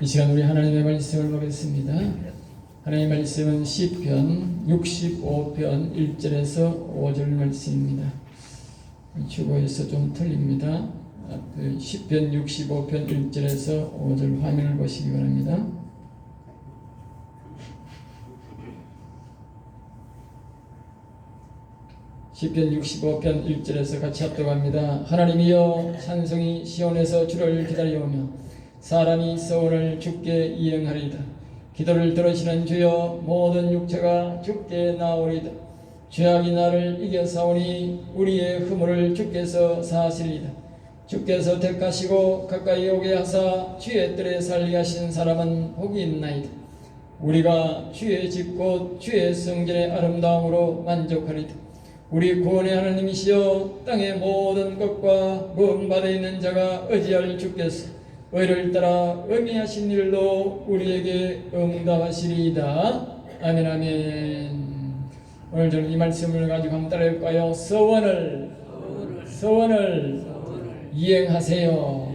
이 시간 우리 하나님의 말씀을 보겠습니다. 하나님의 말씀은 시편 65편 1절에서 5절 말씀입니다. 주보에서 좀 틀립니다. 시편 65편 1절에서 5절 화면을 보시기 바랍니다. 시편 65편 1절에서 같이 합독합니다. 하나님이여, 찬송이 시온에서 주를 기다려오며 사람이 서원을 주께 이행하리이다. 기도를 들으시는 주여, 모든 육체가 주께 나오리이다. 죄악이 나를 이겨싸우니 우리의 허물을 주께서 사하시리이다. 주께서 택하시고 가까이 오게 하사 주의 뜰에 살게 하신 사람은 복이 있나이다. 우리가 주의 집 곧 주의 성전의 아름다움으로 만족하리이다. 우리 구원의 하나님이시여, 땅의 모든 것과 먼 바다에 있는 자가 의지할 주께서 의를 따라 의미하신 일로 우리에게 응답하시리이다. 아멘, 아멘. 오늘 저는 이 말씀을 가지고 한번 따라해볼까요? 서원을 이행하세요.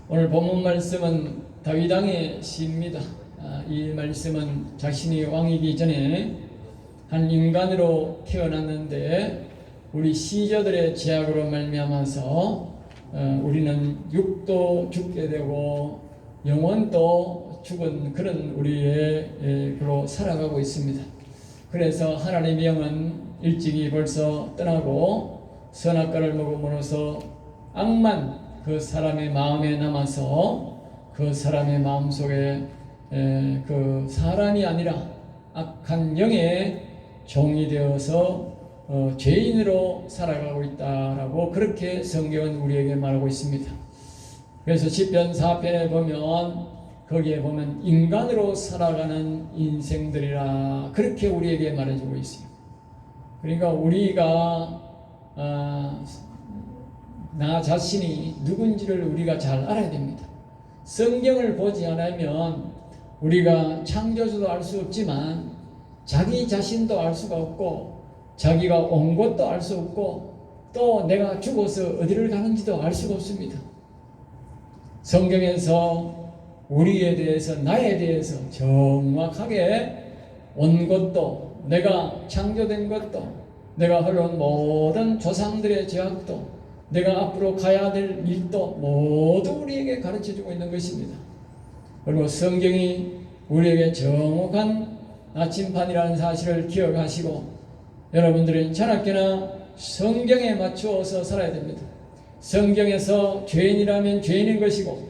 오늘 본문 말씀은 다윗 왕의 시입니다. 이 말씀은 자신이 왕이기 전에 한 인간으로 태어났는데 우리 시저들의 죄악으로 말미암아서 우리는 육도 죽게 되고 영혼도 죽은 그런 우리의 그로 살아가고 있습니다. 그래서 하나님의 영은 일찍이 벌써 떠나고 선악과를 먹음으로써 악만 그 사람의 마음에 남아서 그 사람의 마음속에 그 사람이 아니라 악한 영의 종이 되어서 죄인으로 살아가고 있다라고 그렇게 성경은 우리에게 말하고 있습니다. 그래서 시편 4편에 보면 거기에 보면 인간으로 살아가는 인생들이라 그렇게 우리에게 말해주고 있어요. 그러니까 우리가 나 자신이 누군지를 우리가 잘 알아야 됩니다. 성경을 보지 않으면 우리가 창조주도 알 수 없지만 자기 자신도 알 수가 없고 자기가 온 것도 알 수 없고 또 내가 죽어서 어디를 가는지도 알 수가 없습니다. 성경에서 우리에 대해서 나에 대해서 정확하게 온 것도 내가 창조된 것도 내가 흘러온 모든 조상들의 죄악도 내가 앞으로 가야 될 일도 모두 우리에게 가르쳐주고 있는 것입니다. 그리고 성경이 우리에게 정확한 나침판이라는 사실을 기억하시고 여러분들은 자나깨나 성경에 맞추어서 살아야 됩니다. 성경에서 죄인이라면 죄인인 것이고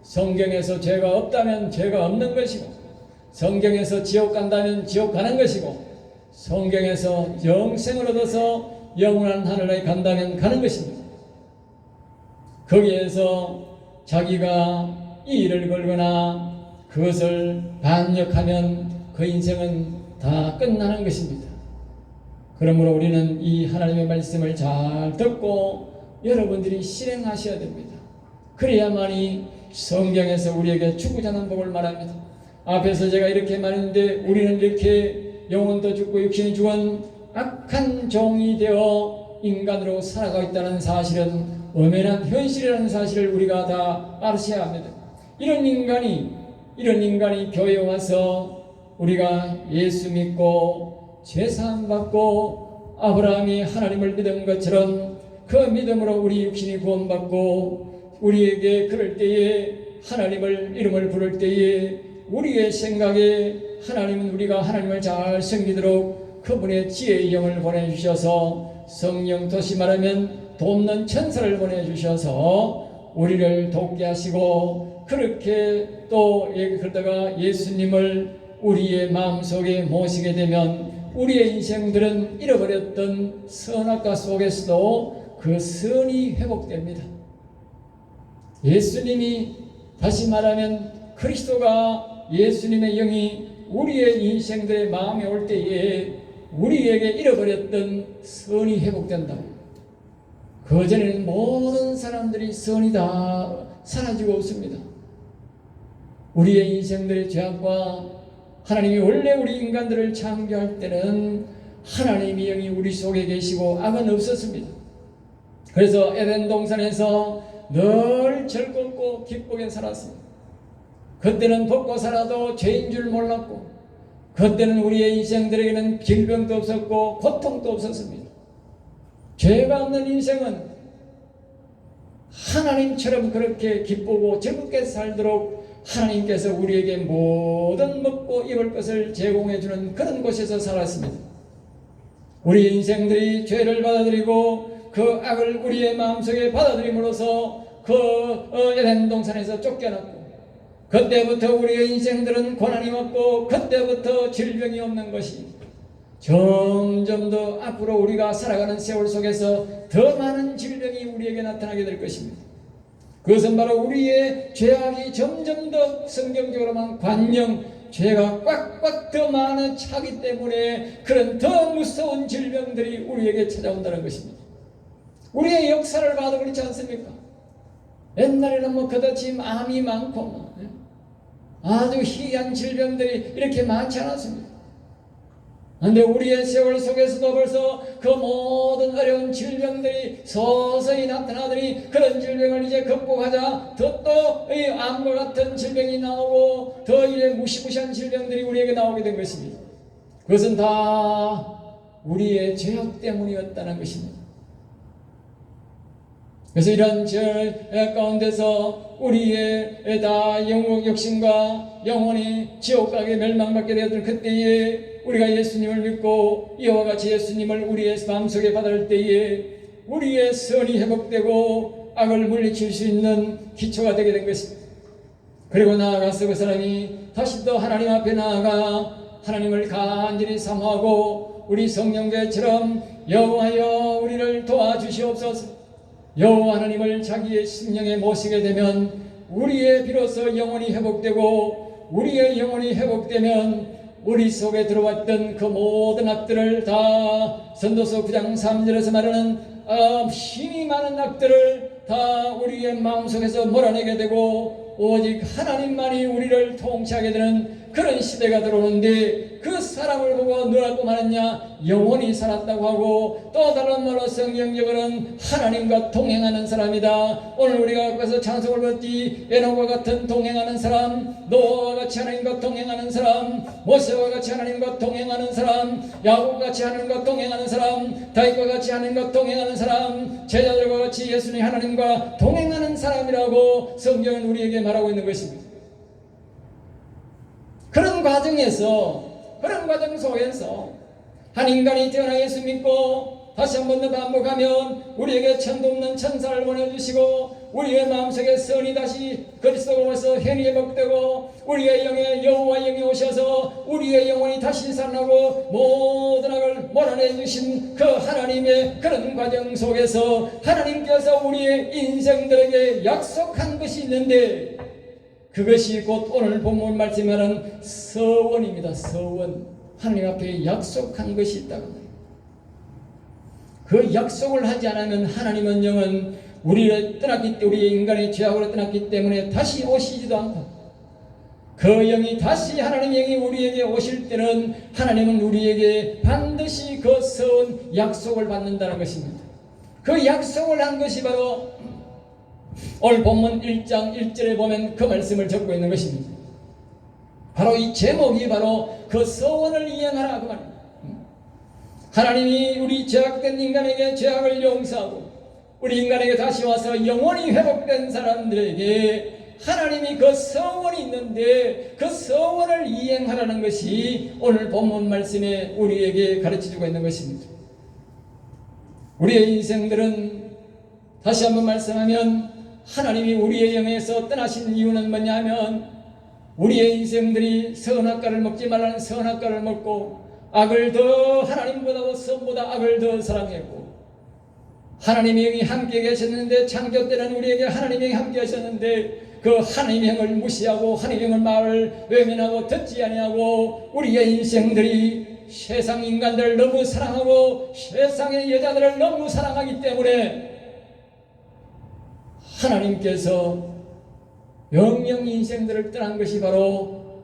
성경에서 죄가 없다면 죄가 없는 것이고 성경에서 지옥 간다면 지옥 가는 것이고 성경에서 영생을 얻어서 영원한 하늘에 간다면 가는 것입니다. 거기에서 자기가 이 일을 걸거나 그것을 반역하면 그 인생은 다 끝나는 것입니다. 그러므로 우리는 이 하나님의 말씀을 잘 듣고 여러분들이 실행하셔야 됩니다. 그래야만이 성경에서 우리에게 죽고자 하는 복을 말합니다. 앞에서 제가 이렇게 말했는데 우리는 이렇게 영혼도 죽고 육신이 죽은 악한 종이 되어 인간으로 살아가고 있다는 사실은 엄연한 현실이라는 사실을 우리가 다 아셔야 합니다. 이런 인간이 교회에 와서 우리가 예수 믿고 죄사함 받고 아브라함이 하나님을 믿은 것처럼 그 믿음으로 우리 육신이 구원받고 우리에게 그럴 때에 하나님을 이름을 부를 때에 우리의 생각에 하나님은 우리가 하나님을 잘 섬기도록 그분의 지혜의 영을 보내주셔서 성령 도시 말하면 돕는 천사를 보내주셔서 우리를 돕게 하시고 그렇게 또 그러다가 예수님을 우리의 마음속에 모시게 되면 우리의 인생들은 잃어버렸던 선악과 속에서도 그 선이 회복됩니다. 예수님이 다시 말하면 그리스도가 예수님의 영이 우리의 인생들의 마음에 올 때에 우리에게 잃어버렸던 선이 회복된다고. 그전에는 모든 사람들이 선이 다 사라지고 없습니다. 우리의 인생들의 죄악과 하나님이 원래 우리 인간들을 창조할 때는 하나님의 영이 우리 속에 계시고 악은 없었습니다. 그래서 에덴 동산에서 늘 즐겁고 기쁘게 살았습니다. 그때는 벗고 살아도 죄인 줄 몰랐고, 그때는 우리의 인생들에게는 질병도 없었고 고통도 없었습니다. 죄가 없는 인생은 하나님처럼 그렇게 기쁘고 즐겁게 살도록 하나님께서 우리에게 모든 먹고 입을 것을 제공해 주는 그런 곳에서 살았습니다. 우리 인생들이 죄를 받아들이고 그 악을 우리의 마음속에 받아들임으로써 그 에덴 동산에서 쫓겨났고, 그때부터 우리의 인생들은 고난이 왔고, 그때부터 질병이 없는 것이 점점 더 앞으로 우리가 살아가는 세월 속에서 더 많은 질병이 우리에게 나타나게 될 것입니다. 그것은 바로 우리의 죄악이 점점 더 성경적으로만 관령 죄가 꽉꽉 더 많은 차기 때문에 그런 더 무서운 질병들이 우리에게 찾아온다는 것입니다. 우리의 역사를 봐도 그렇지 않습니까? 옛날에는 뭐 그다지 암이 많고 아주 희귀한 질병들이 이렇게 많지 않았습니다. 그런데 우리의 세월 속에서도 벌써 그 모든 어려운 질병들이 서서히 나타나더니 그런 질병을 이제 극복하자 더 이 암과 같은 질병이 나오고 더 이제 무시무시한 질병들이 우리에게 나오게 된 것입니다. 그것은 다 우리의 죄악 때문이었다는 것입니다. 그래서 이런 죄 가운데서 우리의 다 영웅 욕심과 영혼이 지옥 가게 멸망받게 되었던 그때에 우리가 예수님을 믿고 이와 같이 예수님을 우리의 마음속에 받을 때에 우리의 선이 회복되고 악을 물리칠 수 있는 기초가 되게 된 것입니다. 그리고 나아가서 그 사람이 다시 또 하나님 앞에 나아가 하나님을 간절히 사모하고 우리 성령교회처럼 여호와여 우리를 도와주시옵소서. 여호와 하나님을 자기의 심령에 모시게 되면 우리의 비로소 영혼이 회복되고, 우리의 영혼이 회복되면 우리 속에 들어왔던 그 모든 악들을 다 선도서 9장 3절에서 말하는 힘이 많은 악들을 다 우리의 마음속에서 몰아내게 되고 오직 하나님만이 우리를 통치하게 되는 그런 시대가 들어오는데, 그 사람을 보고 누라고 말했냐? 영원히 살았다고 하고, 또 다른 말로 성경적으로는 하나님과 동행하는 사람이다. 오늘 우리가 그래서 찬송을 받지, 에녹과 같은 동행하는 사람, 노아와 같이 하나님과 동행하는 사람, 모세와 같이 하나님과 동행하는 사람, 야곱과 같이 하나님과 동행하는 사람, 다윗과 같이 하나님과 동행하는 사람, 제자들과 같이 예수님 하나님과 동행하는 사람이라고 성경은 우리에게 말하고 있는 것입니다. 그런 과정에서, 그런 과정 속에서 한 인간이 태어나 예수 믿고 다시 한 번 더 반복하면 우리에게 천도 없는 천사를 보내주시고 우리의 마음속에 선이 다시 그리스도로서 현이 회복되고 우리의 영에 여호와 영이 오셔서 우리의 영혼이 다시 살아나고 모든 악을 몰아내주신 그 하나님의 그런 과정 속에서 하나님께서 우리의 인생들에게 약속한 것이 있는데, 그것이 곧 오늘 본문 말씀하는 서원입니다. 서원. 하나님 앞에 약속한 것이 있다고 합니다. 그 약속을 하지 않으면 하나님은 영은 우리를 떠났기 때문에, 우리의 인간의 죄악으로 떠났기 때문에 다시 오시지도 않고, 그 영이 다시 하나님의 영이 우리에게 오실 때는 하나님은 우리에게 반드시 그 서원 약속을 받는다는 것입니다. 그 약속을 한 것이 바로 오늘 본문 1장 1절에 보면 그 말씀을 적고 있는 것입니다. 바로 이 제목이 바로 그 서원을 이행하라 그 말입니다. 하나님이 우리 죄악된 인간에게 죄악을 용서하고 우리 인간에게 다시 와서 영원히 회복된 사람들에게 하나님이 그 서원이 있는데 그 서원을 이행하라는 것이 오늘 본문 말씀에 우리에게 가르쳐주고 있는 것입니다. 우리의 인생들은 다시 한번 말씀하면 하나님이 우리의 영에서 떠나신 이유는 뭐냐면 우리의 인생들이 선악과를 먹지 말라는 선악과를 먹고 악을 더 하나님보다도 선보다 악을 더 사랑했고, 하나님의 영이 함께 계셨는데 창조 때는 우리에게 하나님의 영이 함께 하셨는데 그 하나님의 영을 무시하고 하나님의 영을 말을 외면하고 듣지 아니하고 우리의 인생들이 세상 인간들을 너무 사랑하고 세상의 여자들을 너무 사랑하기 때문에 하나님께서 영영 인생들을 떠난 것이 바로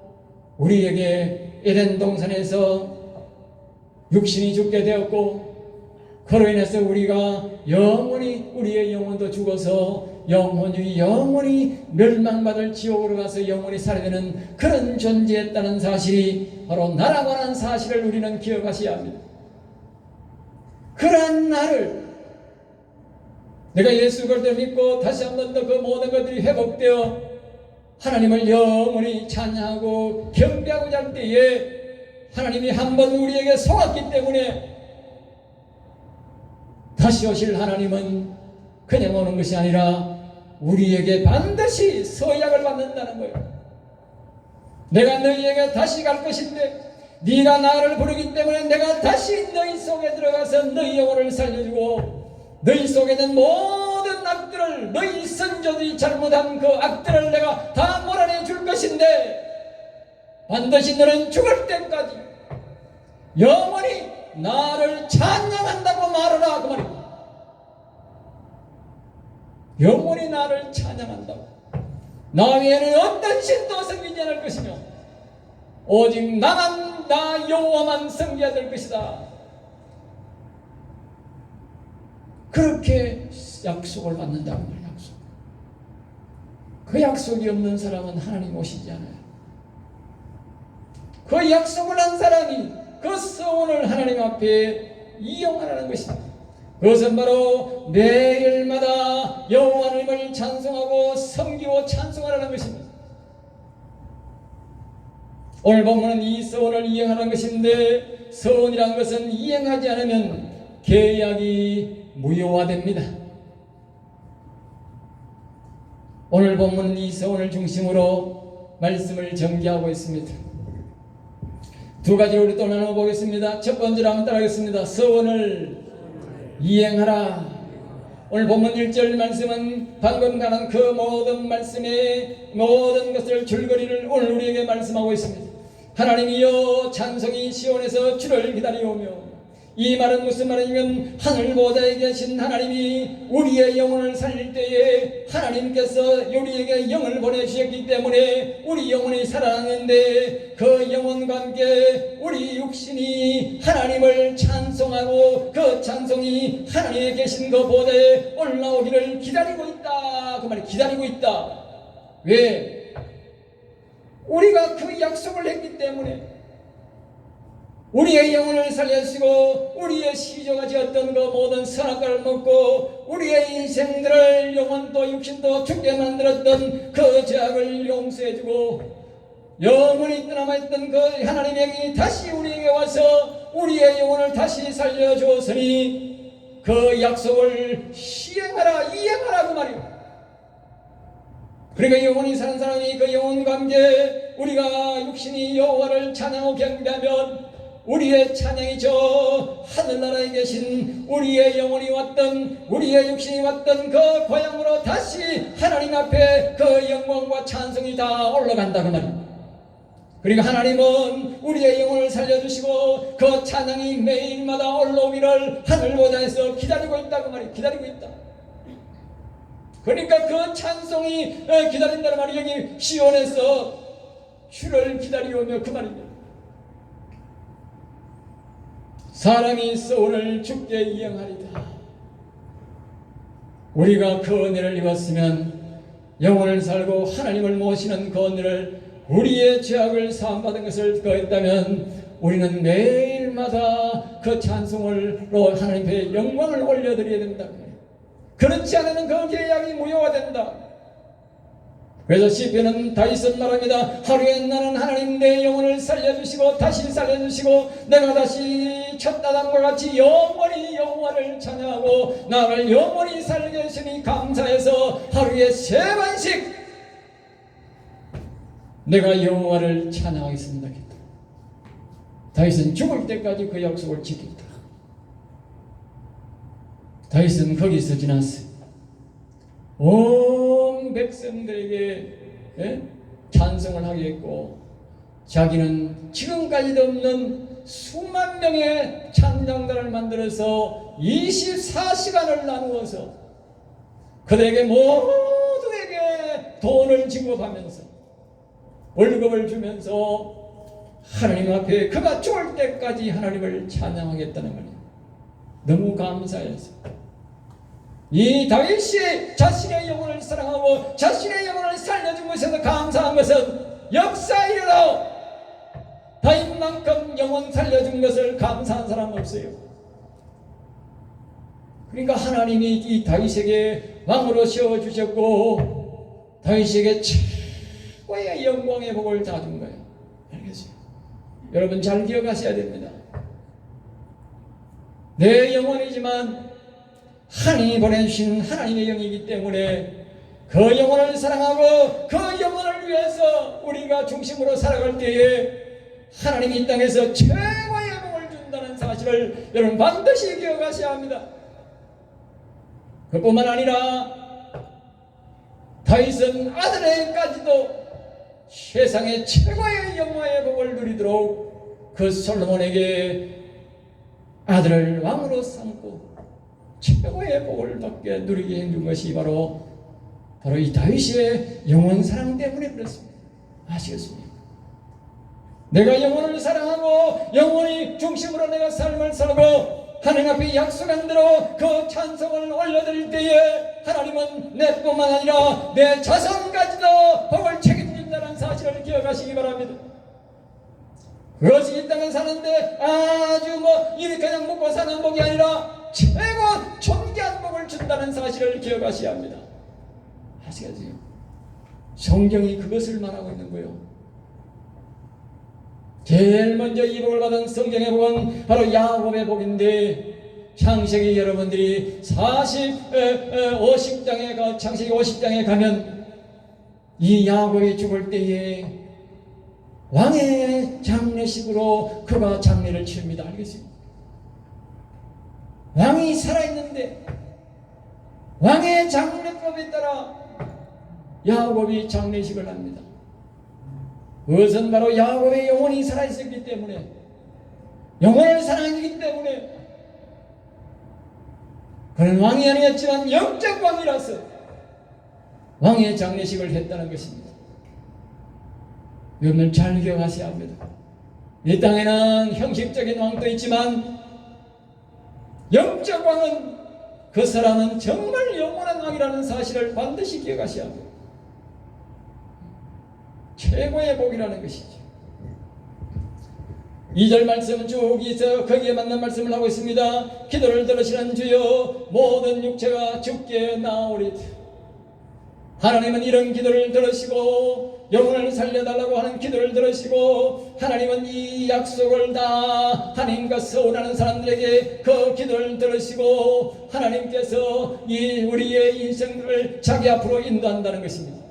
우리에게 에덴 동산에서 육신이 죽게 되었고, 그로 인해서 우리가 영원히 우리의 영혼도 죽어서 영혼이 영원히 멸망받을 지옥으로 가서 영원히 살아야 되는 그런 존재였다는 사실이 바로 나라고 하는 사실을 우리는 기억하셔야 합니다. 그러한 나를 내가 예수 그리스도를 믿고 다시 한 번 더 그 모든 것들이 회복되어 하나님을 영원히 찬양하고 경배하고자 할 때에 하나님이 한 번 우리에게 속았기 때문에 다시 오실 하나님은 그냥 오는 것이 아니라 우리에게 반드시 서약을 받는다는 거예요. 내가 너희에게 다시 갈 것인데 네가 나를 부르기 때문에 내가 다시 너희 속에 들어가서 너희 영혼을 살려주고 너희 속에 있는 모든 악들을 너희 선조들이 잘못한 그 악들을 내가 다 몰아내 줄 것인데 반드시 너는 죽을 때까지 영원히 나를 찬양한다고 말하라 그 말입니다. 영원히 나를 찬양한다고. 나 외에는 어떤 신도 섬기지 않을 것이며 오직 나만 나 여호와만 섬겨야 될 것이다. 그렇게 약속을 받는다고 말이야. 약속. 그 약속이 없는 사람은 하나님 오시지 않아요. 그 약속을 한 사람이 그 서원을 하나님 앞에 이용하라는 것입니다. 그것은 바로 매일마다 여호와 하나님을 찬송하고 섬기고 찬송하라는 것입니다. 오늘 본문은 이 서원을 이행하라는 것인데 서원이라는 것은 이행하지 않으면 계약이 무효화됩니다. 오늘 본문은 이 서원을 중심으로 말씀을 전개하고 있습니다. 두 가지로 우리 또 나눠보겠습니다. 첫 번째로 한번 따라하겠습니다. 서원을 이행하라. 오늘 본문 1절 말씀은 방금 가는 그 모든 말씀의 모든 것을 줄거리를 오늘 우리에게 말씀하고 있습니다. 하나님이여 찬송이 시온에서 주를 기다리오며 이 말은 무슨 말이냐면 하늘 보좌에 계신 하나님이 우리의 영혼을 살릴 때에 하나님께서 우리에게 영을 보내주셨기 때문에 우리 영혼이 살아났는데 그 영혼과 함께 우리 육신이 하나님을 찬송하고 그 찬송이 하나님에 계신 그 보좌에 올라오기를 기다리고 있다. 그 말이 기다리고 있다. 왜? 우리가 그 약속을 했기 때문에 우리의 영혼을 살려주시고 우리의 시조가 지었던 그 모든 선악과를 먹고 우리의 인생들을 영혼도 육신도 죽게 만들었던 그 죄악을 용서해주고 영원히 떠나있던 그 하나님의 다시 우리에게 와서 우리의 영혼을 다시 살려주었으니 그 약속을 시행하라 이행하라 그 말이에요. 그러니까 영혼이 사는 사람이 그 영혼과 함께 우리가 육신이 여호와를 찬양하고 경배하면 우리의 찬양이 저 하늘나라에 계신 우리의 영혼이 왔던 우리의 육신이 왔던 그 고향으로 다시 하나님 앞에 그 영광과 찬송이 다 올라간다 그 말입니다. 그리고 하나님은 우리의 영혼을 살려주시고 그 찬양이 매일마다 올라오기를 하늘보좌에서 기다리고 있다 그 말이에요. 기다리고 있다. 그러니까 그 찬송이 기다린다는 말이 여기 시온에서 주를 기다리오며 그 말입니다. 사람이 서원을 주께 이행하리다. 우리가 그 은혜를 입었으면 영혼을 살고 하나님을 모시는 그 은혜를 우리의 죄악을 사함받은 것을 거했다면 우리는 매일마다 그 찬송으로 하나님 앞에 영광을 올려드려야 된다. 그렇지 않으면 그 계약이 무효화된다. 그래서 시편은 다윗은 말합니다. 하루에 나는 하나님 내 영혼을 살려주시고 다시 살려주시고 내가 다시 첫 아담과 같이 영원히 여호와를 찬양하고 나를 영원히 살려주시니 감사해서 하루에 3번씩 내가 여호와를 찬양하겠습니다. 다윗은 죽을 때까지 그 약속을 지켰다. 다윗은 거기서 지났어요. 온 백성들에게 찬송을 하게 했고 자기는 지금까지도 없는 수만 명의 찬양단을 만들어서 24시간을 나누어서 그들에게 모두에게 돈을 지급하면서 월급을 주면서 하나님 앞에 그가 죽을 때까지 하나님을 찬양하겠다는 말이에요. 너무 감사해서 이 다윗이 자신의 영혼을 사랑하고 자신의 영혼을 살려준 것에서 감사한 것은 역사이라도 다윗만큼 영혼 살려준 것을 감사한 사람 없어요. 그러니까 하나님이 이 다윗에게 왕으로 세워주셨고 다윗에게 최고의 영광의 복을 다 준 거예요. 알겠어요? 여러분 잘 기억하셔야 됩니다. 내 영혼이지만 하나님이 보내주신 하나님의 영이기 때문에 그 영혼을 사랑하고 그 영혼을 위해서 우리가 중심으로 살아갈 때에 하나님이 이 땅에서 최고의 복을 준다는 사실을 여러분 반드시 기억하셔야 합니다. 그뿐만 아니라 다윗은 아들에게까지도 세상의 최고의 영화의 복을 누리도록 그 솔로몬에게 아들을 왕으로 삼고 최고의 복을 받게 누리게 해준 것이 바로 이 다윗의 영혼 사랑 때문에 그렇습니다. 아시겠습니까? 내가 영혼을 사랑하고 영혼이 중심으로 내가 삶을 살고 하나님 앞에 약속한 대로 그 찬송을 올려드릴 때에 하나님은 내뿐만 아니라 내 자손까지도 복을 책임진다는 사실을 기억하시기 바랍니다. 그것이 이 땅에 사는데 아주 이렇게 그냥 먹고 사는 복이 아니라 최고 존귀한 복을 준다는 사실을 기억하셔야 합니다. 아시겠어요? 성경이 그것을 말하고 있는 거예요. 제일 먼저 이 복을 받은 성경의 복은 바로 야곱의 복인데 창세기 여러분들이 50장에 창세기 50장에 가면 이 야곱이 죽을 때에 왕의 장례식으로 그가 장례를 치릅니다. 알겠습니까? 왕이 살아있는데 왕의 장례법에 따라 야곱이 장례식을 합니다. 그것은 바로 야곱의 영혼이 살아있었기 때문에 영혼을 사랑하기 때문에 그는 왕이 아니었지만 영적 왕이라서 왕의 장례식을 했다는 것입니다. 여러분 잘 기억하셔야 합니다. 이 땅에는 형식적인 왕도 있지만 영적 왕은 그 사람은 정말 영원한 왕이라는 사실을 반드시 기억하셔야 합니다. 최고의 복이라는 것이죠. 2절 말씀은 쭉 있어 거기에 맞는 말씀을 하고 있습니다. 기도를 들으시는 주여 모든 육체가 주께 나오리다. 하나님은 이런 기도를 들으시고 영혼을 살려달라고 하는 기도를 들으시고 하나님은 이 약속을 다 하나님과 서운하는 사람들에게 그 기도를 들으시고 하나님께서 이 우리의 인생들을 자기 앞으로 인도한다는 것입니다.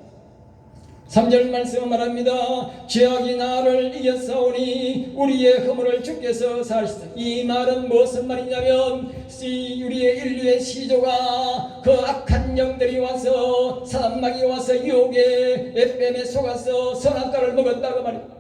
3절 말씀은 말합니다. 죄악이 나를 이겼사오니 우리의 허물을 주께서 사하시다. 이 말은 무슨 말이냐면 우리의 인류의 시조가 그 악한 영들이 와서 사단마귀가 와서 유혹에 에뱀에 속아서 선악과를 먹었다고 말입니다.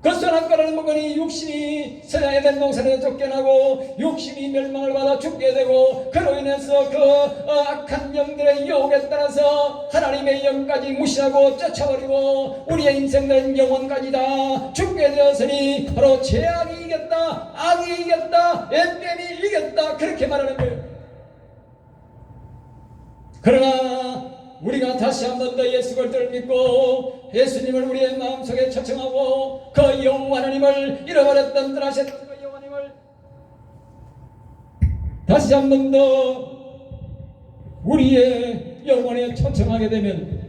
그 선악과를 먹으니 육신이 에덴 동산에서 쫓겨나고 육신이 멸망을 받아 죽게 되고 그로 인해서 그 악한 영들의 유혹에 따라서 하나님의 영까지 무시하고 쫓아버리고 우리의 인생들은 영혼까지 다 죽게 되었으니 바로 죄악이 이겼다, 악이 이겼다, 에뱀이 이겼다 그렇게 말하는 거예요. 그러나 우리가 다시 한 번 더 예수 그리스도를 믿고 예수님을 우리의 마음속에 초청하고 그 영원 하나님을 잃어버렸던 떠나셨던 그 영원 하나님을 다시 한 번 더 우리의 영혼에 초청하게 되면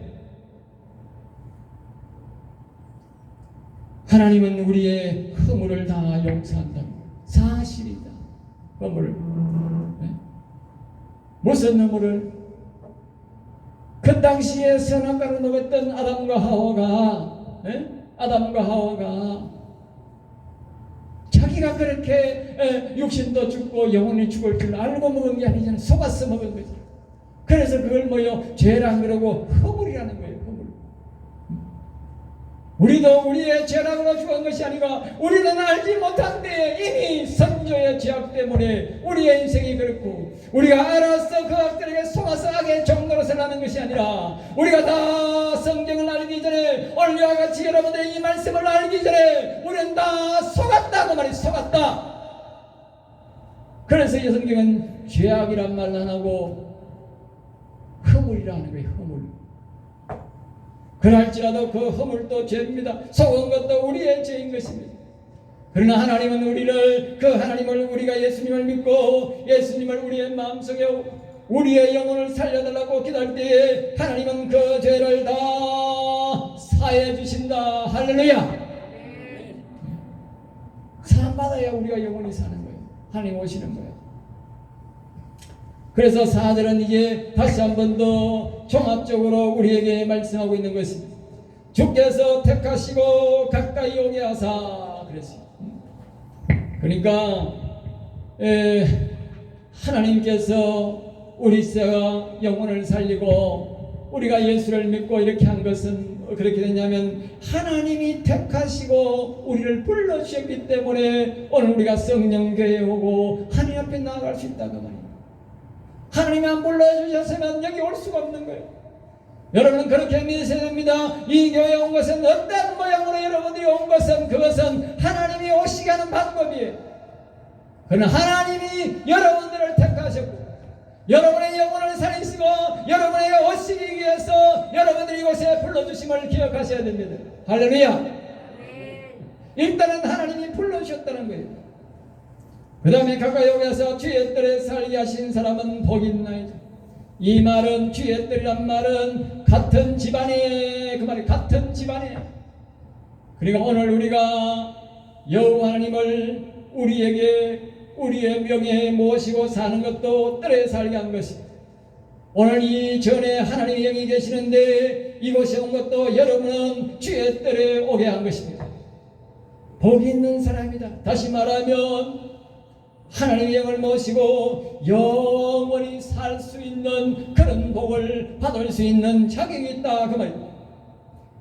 하나님은 우리의 허물을 다 용서한다. 사실이다. 허물. 무슨 허물을? 그 당시에 선악과를 먹었던 아담과 하와가 자기가 그렇게 육신도 죽고 영혼이 죽을 줄 알고 먹은 게 아니잖아요. 속아서 먹은 거죠. 그래서 그걸 죄란 그러고 허물이라는 거예요. 허물. 우리도 우리의 죄락으로 죽은 것이 아니라 우리는 알지 못한 데에 이미 선조의 죄악 때문에 우리의 인생이 그렇고 우리가 알아서 그 악들에게 속아서 악의 종노릇을 하는 것이 아니라 우리가 다 성경을 알기 전에 오늘과 같이 여러분들의 이 말씀을 알기 전에 우리는 다 속았다고 말이 속았다. 그래서 이 성경은 죄악이란 말을 안 하고 허물이라는 거예요. 허물. 그럴지라도 그 허물도 죄입니다. 속은 것도 우리의 죄인 것입니다. 그러나 하나님은 우리를, 그 하나님을, 우리가 예수님을 믿고 예수님을 우리의 마음속에 우리의 영혼을 살려달라고 기도할 때에 하나님은 그 죄를 다 사해 주신다. 할렐루야. 사함받아야 우리가 영원히 사는 거예요. 하나님 오시는 거예요. 그래서 4절은 이제 다시 한 번 더 종합적으로 우리에게 말씀하고 있는 것입니다. 주께서 택하시고 가까이 오게 하사 그랬어요. 그러니까 하나님께서 우리 새가 영혼을 살리고 우리가 예수를 믿고 이렇게 한 것은 그렇게 됐냐면 하나님이 택하시고 우리를 불러주셨기 때문에 오늘 우리가 성령교회에 오고 하나님 앞에 나아갈 수 있다고 말입니다. 하나님이 안 불러주셨으면 여기 올 수가 없는 거예요. 여러분은 그렇게 믿으셔야 됩니다. 이 교회에 온 것은 어떤 모양으로 여러분들이 온 것은 그것은 하나님이 오시게 하는 방법이에요. 그러나 하나님이 여러분들을 택하셨고 여러분의 영혼을 살리시고 여러분에게 오시기 위해서 여러분들이 이곳에 불러주심을 기억하셔야 됩니다. 할렐루야. 일단은 하나님이 불러주셨다는 거예요. 그 다음에 가까이 오셔서 주의 뜰에 살게 하신 사람은 복이 있나이다. 이 말은 주의 뜰이란 말은 같은 집안에, 그 말이 같은 집안에. 그러니까 오늘 우리가 여호와 하나님을 우리에게 우리의 명예에 모시고 사는 것도 뜰에 살게 한 것입니다. 오늘 이 전에 하나님의 영이 계시는데 이곳에 온 것도 여러분은 주의 뜰에 오게 한 것입니다. 복이 있는 사람이다. 다시 말하면 하나님의 영을 모시고 영원히 살 수 있는 그런 복을 받을 수 있는 자격이 있다 그 말입니다.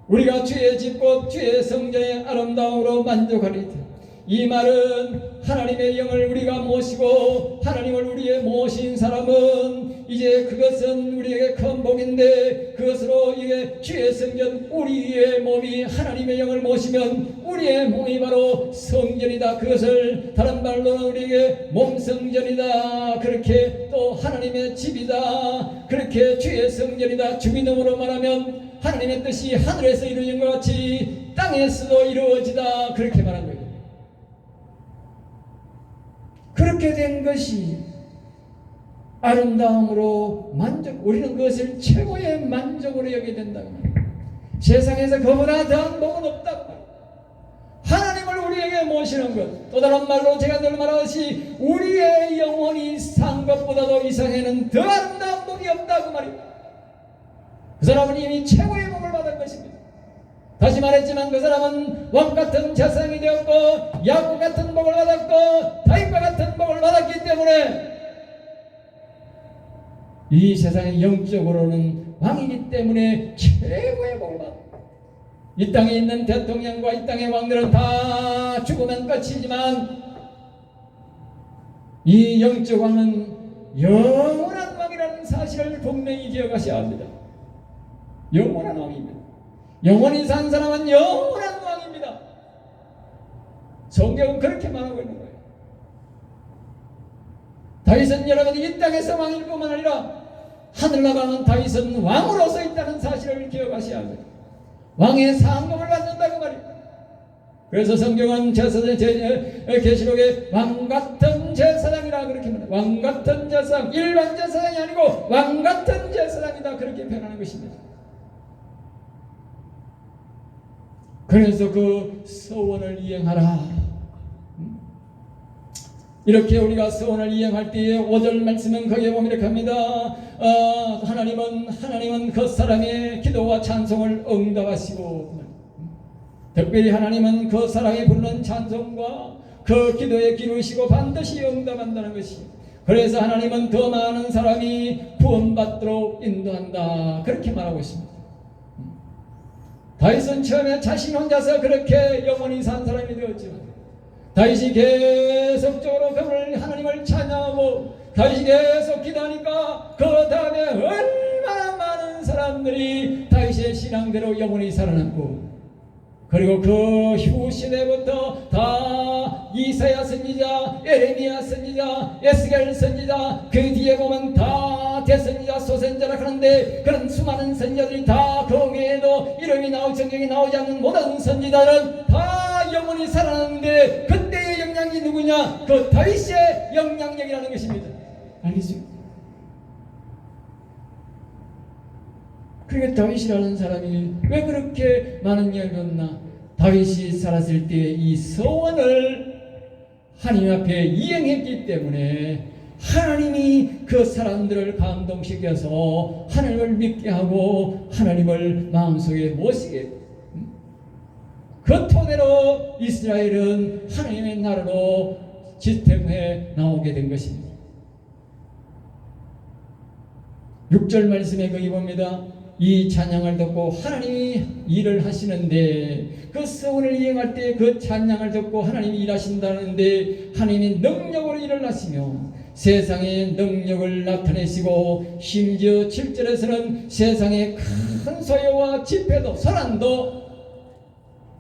우리가 주의 집곧 주의 성전의 아름다움으로 만족하리다. 이 말은 하나님의 영을 우리가 모시고 하나님을 우리의 모신 사람은 이제 그것은 우리에게 큰 복인데 그것으로 이게 주의 성전 우리의 몸이 하나님의 영을 모시면 우리의 몸이 바로 성전이다. 그것을 다른 말로는 우리에게 몸성전이다. 그렇게 또 하나님의 집이다. 그렇게 주의 성전이다. 주기능으로 말하면 하나님의 뜻이 하늘에서 이루어진 것 같이 땅에서도 이루어지다. 그렇게 말한 거예요. 그렇게 된 것이 아름다움으로 만족, 우리는 그것을 최고의 만족으로 여기게 된다고 말합니다. 세상에서 그보다 더한 복은 없다고 말합니다. 하나님을 우리에게 모시는 것, 또 다른 말로 제가 늘 말하듯이 우리의 영혼이 산 것보다도 이상에는 더 아름다운 복이 없다고 말입니다. 그 사람은 이미 최고의 복을 받은 것입니다. 다시 말했지만 그 사람은 왕같은 재상이 되었고 야곱 같은 복을 받았고 다윗과 같은 복을 받았기 때문에 이 세상의 영적으로는 왕이기 때문에 최고의 복을 받았다. 이 땅에 있는 대통령과 이 땅의 왕들은 다 죽으면 끝이지만 이 영적 왕은 영원한 왕이라는 사실을 분명히 기억하셔야 합니다. 영원한 왕입니다. 영원히 산 사람은 영원한 왕입니다. 성경은 그렇게 말하고 있는 거예요. 다윗은 여러분이 이 땅에서 왕일 뿐만 아니라 하늘 나가는 다윗은 왕으로서 있다는 사실을 기억하셔야 합니다. 왕의 상급을 받는다고 말입니다. 그래서 성경은 계시록에 왕같은 제사장이라 그렇게 말합니다. 왕같은 제사장, 일반 제사장이 아니고 왕같은 제사장이다 그렇게 표현하는 것입니다. 그래서 그 서원을 이행하라. 이렇게 우리가 서원을 이행할 때에 5절 말씀은 거기에 보면 이렇게 합니다. 하나님은 그 사람의 기도와 찬송을 응답하시고 특별히 하나님은 그 사람이 부르는 찬송과 그 기도에 기르시고 반드시 응답한다는 것이 그래서 하나님은 더 많은 사람이 구원받도록 인도한다 그렇게 말하고 있습니다. 다윗은 처음에 자신 혼자서 그렇게 영원히 산 사람이 되었지만 다윗이 계속적으로 하나님을 찬양하고 다윗이 계속 기도하니까 그 다음에 얼마나 많은 사람들이 다윗의 신앙대로 영원히 살아남고 그리고 그 후 시대부터 다 이사야 선지자, 에레미야 선지자, 에스겔 선지자, 그 뒤에 보면 다 대선지자, 소선지자라 하는데, 그런 수많은 선지자들이 다 그 외에도 이름이 성경에 나오지 않는 모든 선지자들은 다 영원히 살아났는데, 그때의 영향이 누구냐? 그 다윗의 영향력이라는 것입니다. 알겠습니까? 그러니까 다윗이라는 사람이 왜 그렇게 많은 이야기를 줬나? 다윗이 살았을 때 이 서원을 하나님 앞에 이행했기 때문에 하나님이 그 사람들을 감동시켜서 하나님을 믿게 하고 하나님을 마음속에 모시게, 그 토대로 이스라엘은 하나님의 나라로 지탱해 나오게 된 것입니다. 6절 말씀에 거기 봅니다. 이 찬양을 듣고 하나님이 일을 하시는데, 그 서원을 이행할 때 그 찬양을 듣고 하나님이 일하신다는데, 하나님이 능력으로 일을 하시며 세상의 능력을 나타내시고, 심지어 7절에서는 세상의 큰 소요와 집회도 소란도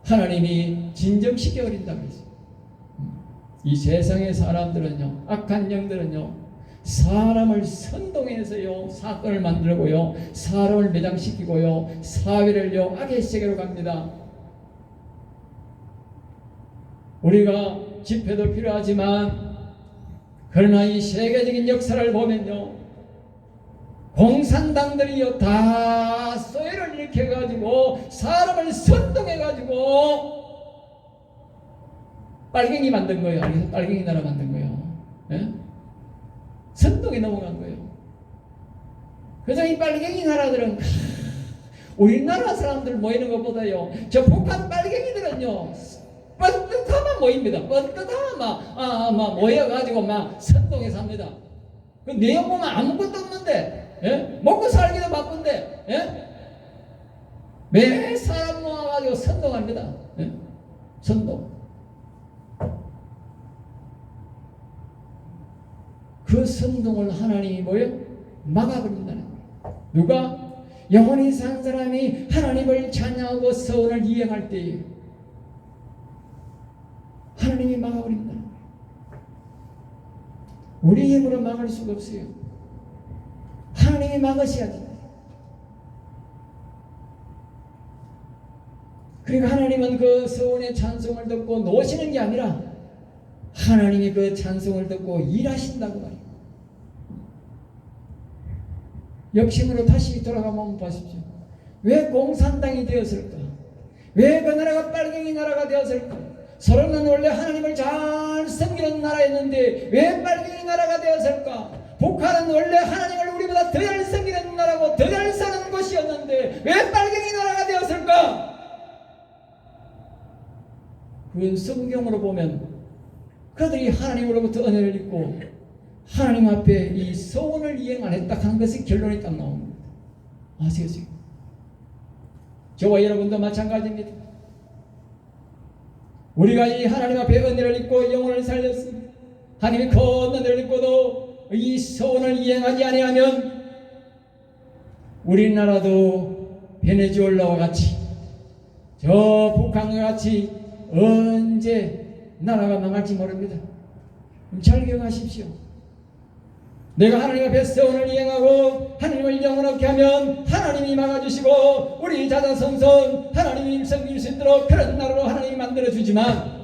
하나님이 진정시켜 버린다고 했어요. 이 세상의 사람들은요, 악한 영들은요, 사람을 선동해서요 사건을 만들고요, 사람을 매장시키고요, 사회를요 악의 세계로 갑니다. 우리가 집회도 필요하지만, 그러나 이 세계적인 역사를 보면요, 공산당들이요 다 소외를 일으켜가지고 사람을 선동해가지고 빨갱이 만든 거예요. 알겠어요? 빨갱이 나라 만든 거예요. 예? 선동에 넘어간 거예요. 그래서 이 빨갱이 나라들은 우리나라 사람들 모이는 것보다요, 저 북한 빨갱이들은요 뻗듯하면 모입니다. 뻗듯하면 막 모여가지고 막 선동해 삽니다. 그 내용 보면 아무것도 없는데, 예? 먹고 살기도 바쁜데, 예? 매 사람 모아가지고 선동합니다. 예? 선동. 그 선동을 하나님이 뭐예요? 막아버린다는 거예요. 누가? 영원히 산 사람이 하나님을 찬양하고 서원을 이행할 때에 하나님이 막아버린다는 거예요. 우리 힘으로 막을 수가 없어요. 하나님이 막으셔야 됩니다. 그러니까 하나님은 그 서원의 찬송을 듣고 노시는 게 아니라 하나님이 그 찬송을 듣고 일하신다고 말이에요. 역심으로 다시 돌아가면 보십시오. 왜 공산당이 되었을까? 왜 그 나라가 빨갱이 나라가 되었을까? 서로는 원래 하나님을 잘 섬기는 나라였는데 왜 빨갱이 나라가 되었을까? 북한은 원래 하나님을 우리보다 더 잘 섬기는 나라고 더 잘 사는 곳이었는데 왜 빨갱이 나라가 되었을까? 그건 성경으로 보면 그들이 하나님으로부터 은혜를 입고 하나님 앞에 이 서원을 이행 안 했다 하는 것이 결론이 딱 나옵니다. 아시겠어요? 저와 여러분도 마찬가지입니다. 우리가 이 하나님 앞에 은혜를 입고 영혼을 살렸습니다. 하나님이 큰 은혜를 입고도 이 서원을 이행하지 아니하면 우리나라도 베네수엘라와 같이, 저 북한과 같이 언제 나라가 망할지 모릅니다. 잘 기억하십시오. 내가 하나님 앞에 서원을 이행하고 하나님을 영원하게 하면 하나님이 막아주시고 우리 자자손손 하나님이 섬길 수 있도록 그런 나라로 하나님이 만들어주지만,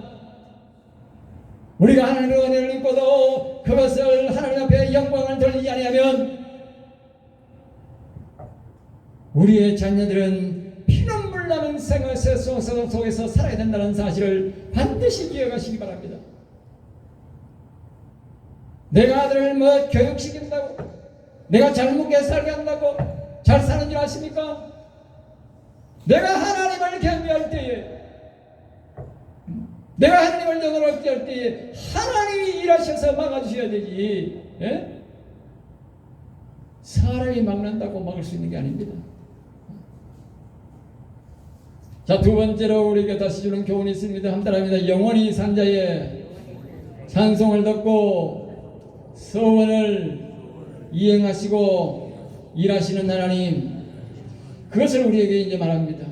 우리가 하나님의 은혜를 입고도 그것을 하나님 앞에 영광을 돌리지 아니하면 우리의 자녀들은 피눈물 나는 생활 속에서 살아야 된다는 사실을 반드시 기억하시기 바랍니다. 내가 아들을 뭐 교육시킨다고, 내가 잘 먹게 살게 한다고 잘 사는 줄 아십니까? 내가 하나님을 경배할 때에, 내가 하나님을 영원하게 할 때에 하나님이 일하셔서 막아주셔야 되지, 예? 사람이 막는다고 막을 수 있는 게 아닙니다. 자, 두 번째로 우리에게 다시 주는 교훈이 있습니다. 함따라합니다. 영원히 산 자의 찬송을 듣고 서원을 이행하시고 일하시는 하나님, 그것을 우리에게 이제 말합니다.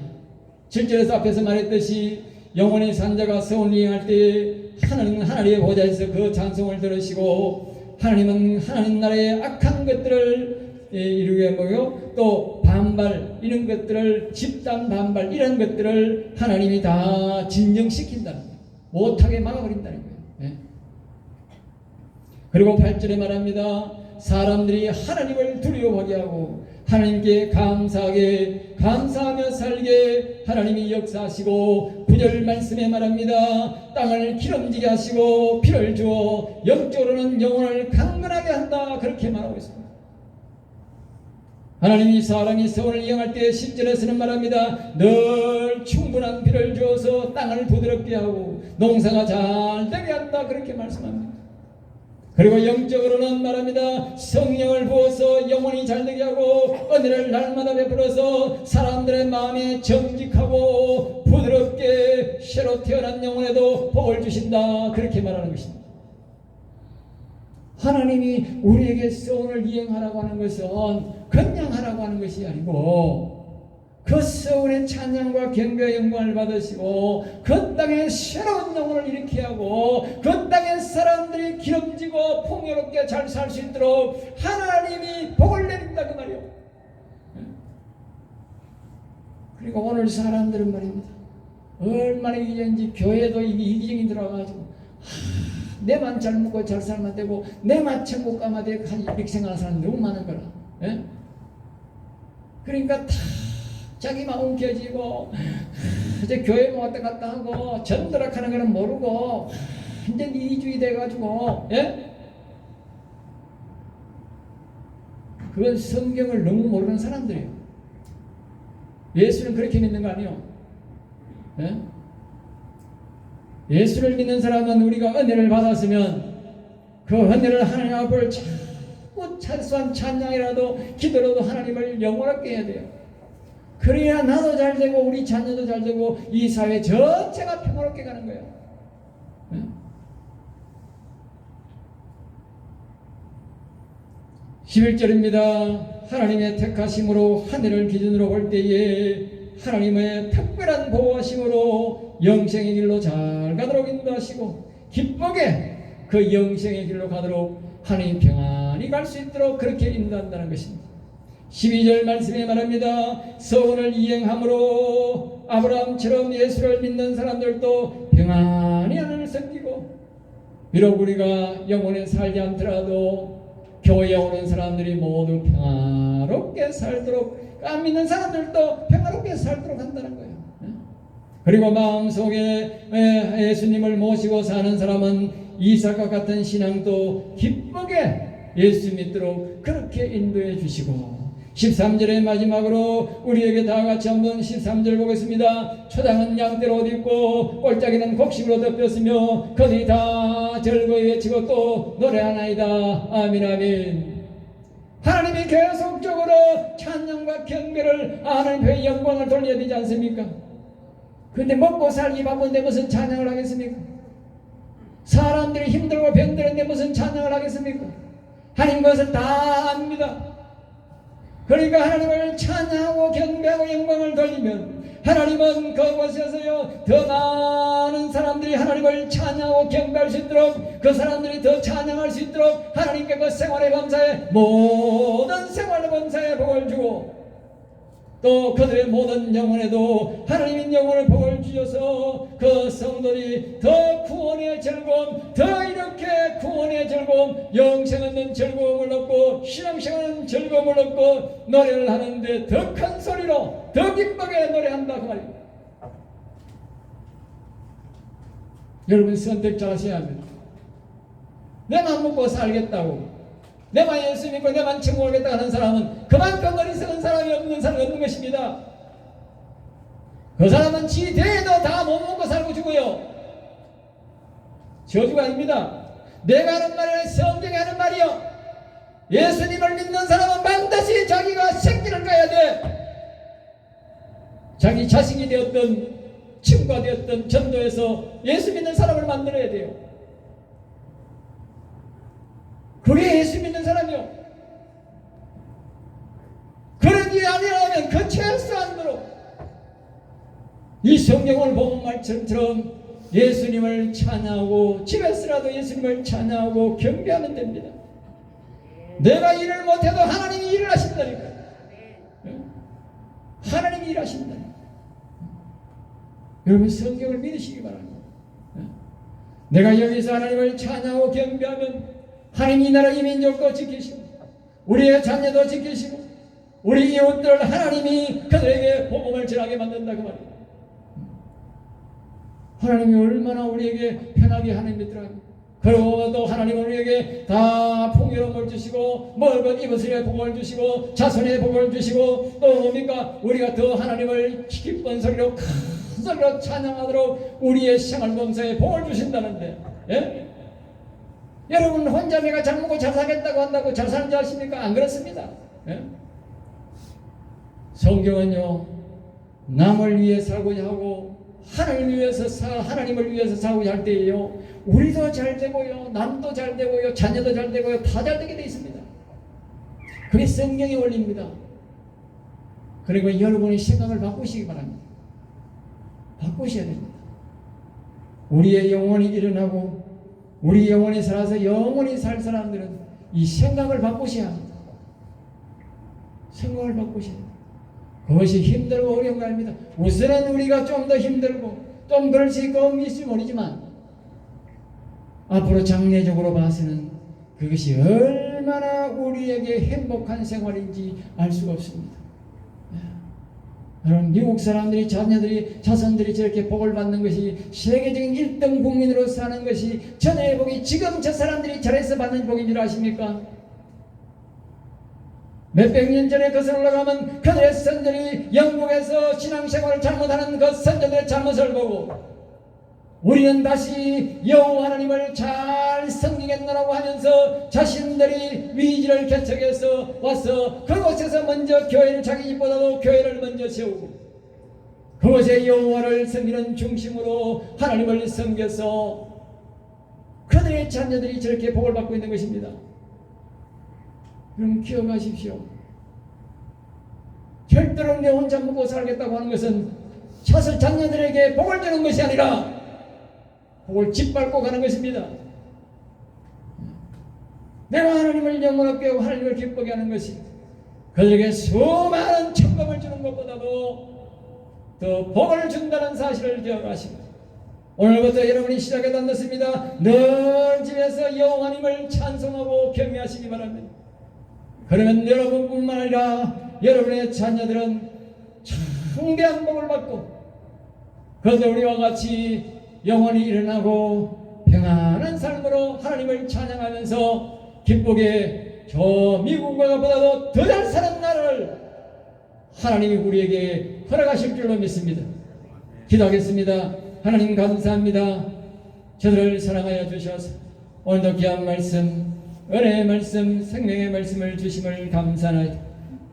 7절에서 앞에서 말했듯이 영원히 산자가 성을 이행할 때 하나님의 보좌에서 그 찬송을 들으시고 하나님은 하나님 나라의 악한 것들을 이루게 뭐요? 또 반발 이런 것들을 집단 반발 이런 것들을 하나님이 다 진정시킨다는 거예요. 못하게 막아버린다는 거예요. 네. 그리고 8절에 말합니다. 사람들이 하나님을 두려워하게 하고 하나님께 감사하며 살게 하나님이 역사하시고 9절 말씀에 말합니다. 땅을 기름지게 하시고 피를 주어 영적으로는 영혼을 강건하게 한다. 그렇게 말하고 있습니다. 하나님이 사람이 성을 이행할 때 10절에서는 말합니다. 늘 충분한 피를 주어서 땅을 부드럽게 하고 농사가 잘 되게 한다. 그렇게 말씀합니다. 그리고 영적으로는 말합니다. 성령을 부어서 영혼이 잘되게 하고 은혜를 날마다 베풀어서 사람들의 마음에 정직하고 부드럽게 새로 태어난 영혼에도 복을 주신다. 그렇게 말하는 것입니다. 하나님이 우리에게 서원을 이행하라고 하는 것은 그냥 하라고 하는 것이 아니고 그 서원의 찬양과 경배와 영광을 받으시고 그 땅에 새로운 영혼을 일으키게 하고 그 땅에 사람들이 기름지고 풍요롭게 잘 살 수 있도록 하나님이 복을 내린다 그 말이요. 그리고 오늘 사람들은 말입니다. 얼마나 이기적인지 교회도 이기적인 들어가가지고 내만 잘 먹고 잘 살면 되고 내만 천국 가면 되고 이렇게 생각하는 사람 너무 많은 거라. 예? 그러니까 다 자기만 움켜쥐고 이제 교회 왔다 갔다 하고 전도락하는 거는 모르고 완전 이주의 돼가지고 예? 그건 성경을 너무 모르는 사람들이에요. 예수는 그렇게 믿는 거 아니에요. 예? 예수를 믿는 사람은 우리가 은혜를 받았으면 그 은혜를 하나님 앞을 자꾸 찬송한 찬양이라도 기도라도 하나님을 영원하게 해야 돼요. 그래야 나도 잘 되고 우리 자녀도 잘 되고 이 사회 전체가 평화롭게 가는 거예요. 네? (11절입니다) 하나님의 택하심으로 하늘을 기준으로 볼 때에 하나님의 특별한 보호하심으로 영생의 길로 잘 가도록 인도하시고 기쁘게 그 영생의 길로 가도록 하나님 평안히 갈 수 있도록 그렇게 인도한다는 것입니다. 12절 말씀에 말합니다. 서원을 이행함으로 아브라함처럼 예수를 믿는 사람들도 평안히 하나님을 섬기고 비록 우리가 영원에 살지 않더라도 교회에 오는 사람들이 모두 평화롭게 살도록 안 믿는 사람들도 평화롭게 살도록 한다는 거예요. 그리고 마음속에 예수님을 모시고 사는 사람은 이삭과 같은 신앙도 기쁘게 예수 믿도록 그렇게 인도해 주시고 13절의 마지막으로 우리에게 다 같이 한번 13절 보겠습니다. 초장은 양떼로 옷 입고 꼴짝이는 곡식으로 덮였으며 그들이 다 즐거이 외치고 또 노래하나이다. 아멘 아멘. 하나님이 계속적으로 찬양과 경배를 하나님의 영광을 돌려야 되지 않습니까? 근데 먹고 살기 바쁜데 무슨 찬양을 하겠습니까? 사람들이 힘들고 병들었는데 무슨 찬양을 하겠습니까? 하나님 그것을 다 압니다. 그러니까 하나님을 찬양하고 경배하고 영광을 돌리면 하나님은 그곳에서요 더 많은 사람들이 하나님을 찬양하고 경배할 수 있도록 그 사람들이 더 찬양할 수 있도록 하나님께 그 생활의 범사에 모든 생활의 범사에 복을 주고 또 그들의 모든 영혼에도 하나님의 영혼을 복을 주셔서 그 성도들이 더 구원의 즐거움 더 이렇게 구원의 즐거움 영생 얻는 즐거움을 얻고 신앙생활은 즐거움을 얻고 노래를 하는데 더 큰 소리로 더 기쁘게 노래한다 그 말입니다. 여러분 선택 잘 하셔야 합니다. 내만 먹고 살겠다고 내만 예수 믿고 내만 천국 가겠다 하는 사람은 그만큼 어리석은 사람이 없는 사람이 없는 것입니다. 그 사람은 지 대에도 다 못 먹고 살고 죽어요. 저주가 아닙니다. 내가 하는 말이 성경이 하는 말이요. 예수님을 믿는 사람은 반드시 자기가 생기를 가야 돼. 자기 자식이 되었든 친구가 되었든 전도해서 예수 믿는 사람을 만들어야 돼요. 그게 예수 믿는 사람이요. 그런 일이 아니라면 그 최소한으로 이 성경을 보면 말씀처럼 예수님을 찬양하고 집에서라도 예수님을 찬양하고 경배하면 됩니다. 내가 일을 못해도 하나님이 일을 하신다니까. 하나님이 일하신다니까. 여러분 성경을 믿으시기 바랍니다. 내가 여기서 하나님을 찬양하고 경배하면 하나님이 이 나라 이 민족도 지키시고 우리의 자녀도 지키시고 우리 이웃들 하나님이 그들에게 복음을 전하게 만든다 그 말이에요. 하나님이 얼마나 우리에게 편하게 하나님이더라고요. 그리고 또 하나님은 우리에게 다 풍요로움을 주시고 먹을 입을 복을 주시고 자손의 복을 주시고 또 뭡니까 우리가 더 하나님을 기쁜 소리로 큰 소리로 찬양하도록 우리의 생활 범사에 복을 주신다는데 예? 여러분 혼자 내가 잘 먹고 잘 살겠다고 한다고 잘 사는 줄 아십니까? 안 그렇습니다. 예? 성경은요 남을 위해 살고자 하고 하나님을 위해서 살고자 할 때에요 우리도 잘 되고요 남도 잘 되고요 자녀도 잘 되고요 다 잘 되게 되어 있습니다. 그게 성경의 원리입니다. 그리고 여러분의 생각을 바꾸시기 바랍니다. 바꾸셔야 됩니다. 우리의 영혼이 일어나고 우리 영혼이 살아서 영원히 살 사람들은 이 생각을 바꾸셔야 합니다. 생각을 바꾸셔야 합니다. 그것이 힘들고 어려운 거 아닙니다. 우선은 우리가 좀 더 힘들고 좀 그럴 수 있을지 모르지만 앞으로 장래적으로 봐서는 그것이 얼마나 우리에게 행복한 생활인지 알 수가 없습니다. 여러분 미국 사람들이 자손들이 저렇게 복을 받는 것이 세계적인 1등 국민으로 사는 것이 전의 복이 지금 저 사람들이 잘해서 받는 복인 줄 아십니까? 몇백 년 전에 거슬러 올라가면 그들의 선조들이 영국에서 신앙생활을 잘못하는 그 선조들의 잘못을 보고 우리는 다시 여호와 하나님을 잘 섬기겠노라고 하면서 자신들이 위지를 개척해서 와서 그곳에서 먼저 교회를 자기 집보다도 교회를 먼저 세우고 그곳에 여호와를 섬기는 중심으로 하나님을 섬겨서 그들의 자녀들이 저렇게 복을 받고 있는 것입니다. 그럼 기억하십시오. 절대로 내 혼자 먹고 살겠다고 하는 것은 자손 자녀들에게 복을 주는 것이 아니라 복을 짓밟고 가는 것입니다. 내가 하나님을 영원하게 하고 하나님을 기쁘게 하는 것이 그들에게 수많은 천금을 주는 것보다도 더 복을 준다는 사실을 기억하시고 오늘부터 여러분이 시작해 닿았습니다. 늘 집에서 여호와님을 찬송하고 경외하시기 바랍니다. 그러면 여러분뿐만 아니라 여러분의 자녀들은 창대한 복을 받고 그래서 우리와 같이 영원히 일어나고 평안한 삶으로 하나님을 찬양하면서 기쁘게 저 미국과 보다도 더 잘 사는 날을 하나님이 우리에게 허락하실 줄로 믿습니다. 기도하겠습니다. 하나님 감사합니다. 저들을 사랑하여 주셔서 오늘도 귀한 말씀 은혜의 말씀 생명의 말씀을 주심을 감사하나이다.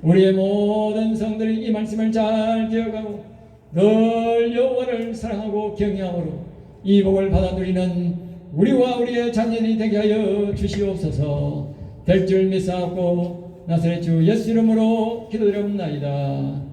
우리의 모든 성들이 이 말씀을 잘 기억하고 늘 여호와를 사랑하고 경외함으로 이 복을 받아 누리는 우리와 우리의 자녀들이 되게 하여 주시옵소서. 될 줄 믿사옵고 나사렛 주 예수 이름으로 기도드렸나이다.